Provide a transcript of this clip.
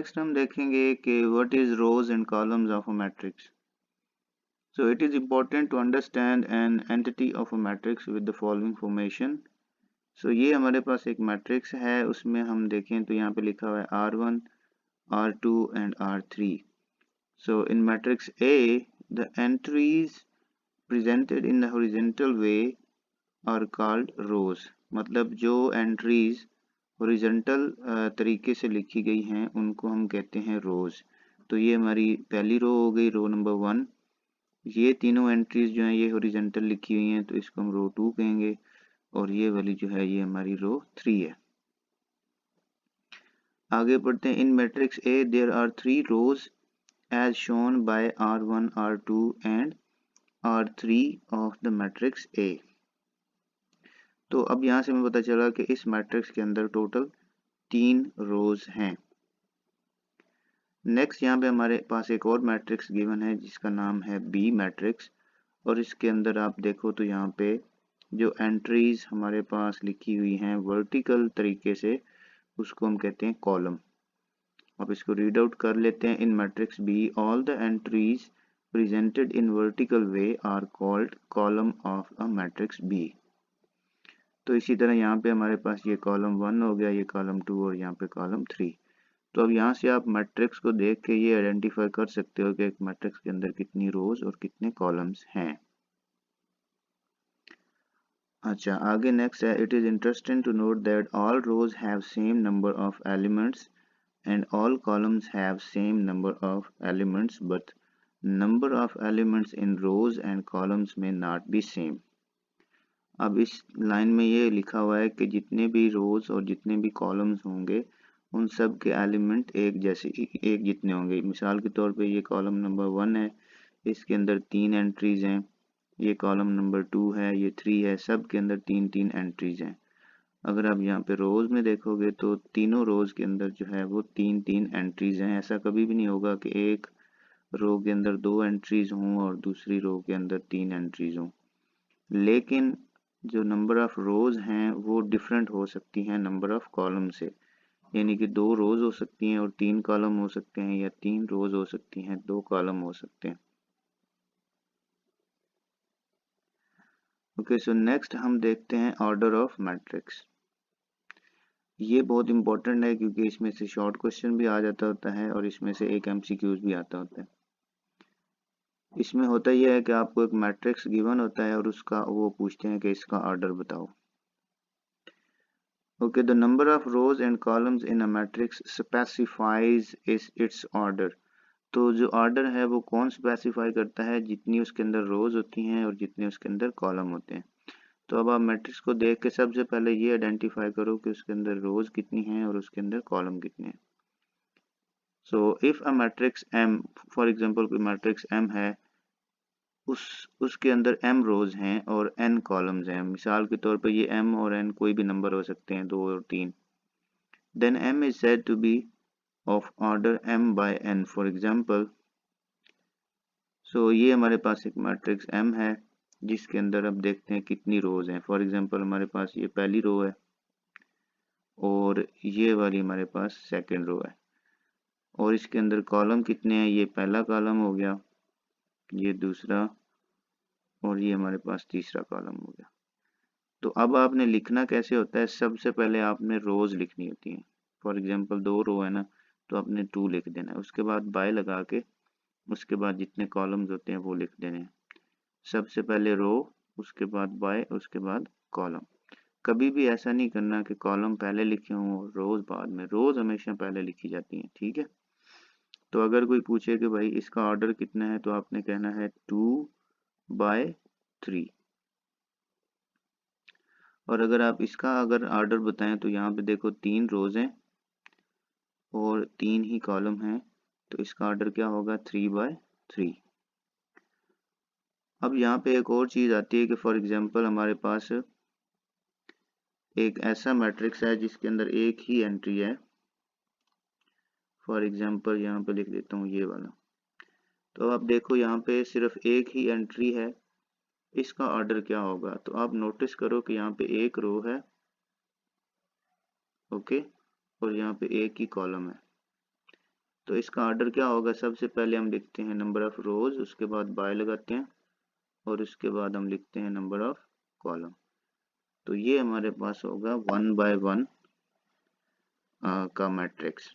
Next हम देखेंगे कि what is rows and columns of a matrix. So it is important to understand an entity of a matrix with the following formation. So ये हमारे पास एक matrix है, उसमें हम देखें तो यहाँ पे लिखा हुआ है R1, R2 and R3. So in matrix A, the entries presented in the horizontal way are called rows. मतलब जो एंट्रीज हॉरिजॉन्टल तरीके से लिखी गई हैं उनको हम कहते हैं रोज. तो ये हमारी पहली रो हो गई, रो नंबर 1. ये तीनों एंट्रीज जो हैं ये हॉरिजॉन्टल लिखी हुई हैं तो इसको हम रो 2 कहेंगे, और ये वाली जो है ये हमारी रो 3 है. आगे बढ़ते हैं. In matrix A there are 3 rows as shown by R1, R2 and R3 of the matrix A. तो अब यहाँ से हमें पता चला कि इस मैट्रिक्स के अंदर टोटल 3 रोज हैं. नेक्स्ट यहाँ पे हमारे पास एक और मैट्रिक्स गिवन है जिसका नाम है बी मैट्रिक्स, और इसके अंदर आप देखो तो यहाँ पे जो एंट्रीज हमारे पास लिखी हुई हैं वर्टिकल तरीके से उसको हम कहते हैं कॉलम. अब इसको रीड आउट कर लेते हैं. In matrix B all the entries presented in vertical way are called column of a matrix B. तो इसी तरह यहाँ पे हमारे पास ये कॉलम 1 हो गया, ये कॉलम 2 और यहाँ पे कॉलम 3. तो अब यहाँ से आप मैट्रिक्स को देख के ये आइडेंटिफाई कर सकते हो कि एक मैट्रिक्स के अंदर कितनी रोज और कितने कॉलम्स हैं. अच्छा, आगे नेक्स्ट है. It is interesting to note that all rows have same number of elements and all columns have same number of elements, but number of elements in rows and columns may not be same. अब इस line में ये लिखा हुआ है कि जितने भी रोज और जितने भी कॉलम्स होंगे उन सब के एलिमेंट एक जितने होंगे. मिसाल के तौर पे ये कॉलम नंबर 1 है, इसके अंदर 3 एंट्रीज हैं. ये कॉलम नंबर 2 है, ये 3 है, सब के अंदर 3 एंट्रीज हैं. अगर आप यहाँ पे रोज में देखोगे तो तीनों रोज के अंदर जो है वो 3 एंट्रीज हैं. ऐसा कभी भी नहीं होगा कि एक रो के अंदर 2 एंट्रीज हों और दूसरी रो के अंदर 3 एंट्रीज हों. लेकिन जो नंबर ऑफ रोज हैं वो डिफरेंट हो सकती हैं नंबर ऑफ कॉलम से. यानी कि 2 रोज हो सकती हैं और 3 कॉलम हो सकते हैं, या 3 रोज हो सकती हैं 2 कॉलम हो सकते हैं. ओके, सो नेक्स्ट हम देखते हैं ऑर्डर ऑफ मैट्रिक्स. ये बहुत इंपॉर्टेंट है क्योंकि इसमें से शॉर्ट क्वेश्चन भी आ जाता होता है और इसमें से एक एमसीक्यूज भी आता होता है. इसमें होता यह है कि आपको एक मैट्रिक्स गिवन होता है और उसका वो पूछते हैं कि इसका ऑर्डर बताओ. Okay, the number of rows and columns in a matrix specifies its order. तो जो ऑर्डर है वो कौन स्पेसिफाई करता है? जितनी उसके अंदर रोज होती हैं और जितने उसके अंदर कॉलम होते हैं. तो अब आप मैट्रिक्स को देख के सबसे पहले ये आइडेंटिफाई करो कि उसके अंदर रोज कितनी हैं और उसके अंदर कॉलम कितने हैं. So if a matrix M, for example कोई मैट्रिक्स एम है, उसके अंदर m रोज हैं और n कॉलम्स हैं. मिसाल के तौर पे ये m और n कोई भी नंबर हो सकते हैं, 2 और 3. Then m is said to be of order m by n, for example. सो ये हमारे पास एक मैट्रिक्स m है जिसके अंदर अब देखते हैं कितनी रोज हैं. फॉर एग्जांपल हमारे पास ये पहली रो है और ये वाली हमारे पास सेकंड रो है, और इसके अंदर कॉलम कितने हैं? ये पहला कॉलम हो गया, ये दूसरा, और ये हमारे पास तीसरा कॉलम हो गया. तो अब आपने लिखना कैसे होता है? सबसे पहले आपने रोज लिखनी होती हैं. फॉर एग्जांपल 2 रो है ना, तो आपने 2 लिख देना है. उसके बाद बाय लगा के उसके बाद जितने कॉलम्स होते हैं वो लिख देने हैं. सबसे पहले रो, उसके बाद बाय, उसके बाद कॉलम. कभी भी ऐसा नहीं करना कि कॉलम पहले लिखे हों और रोज बाद में. रोज हमेशा पहले लिखी जाती हैं, ठीक है. तो अगर कोई पूछे कि भाई इसका ऑर्डर कितना है तो आपने कहना है 2/3. और अगर आप इसका ऑर्डर बताएं तो यहाँ पे देखो 3 रोज हैं और 3 ही कॉलम हैं, तो इसका ऑर्डर क्या होगा? 3/3. अब यहाँ पे एक और चीज आती है कि फॉर एग्जांपल हमारे पास एक ऐसा मैट्रिक्स है जिसके अंदर एक ही एंट्री है. फॉर एग्जांपल यहाँ पे लिख देता हूँ ये वाला. तो आप देखो यहाँ पे सिर्फ एक ही एंट्री है, इसका ऑर्डर क्या होगा? तो आप नोटिस करो कि यहाँ पे एक रो है, ओके, और यहाँ पे एक ही कॉलम है. तो इसका ऑर्डर क्या होगा, सबसे पहले हम लिखते हैं नंबर ऑफ रोज, उसके बाद बाय लगाते हैं और उसके बाद हम लिखते हैं नंबर ऑफ कॉलम। तो ये हमारे पास होगा 1 by 1 का मैट्रिक्स।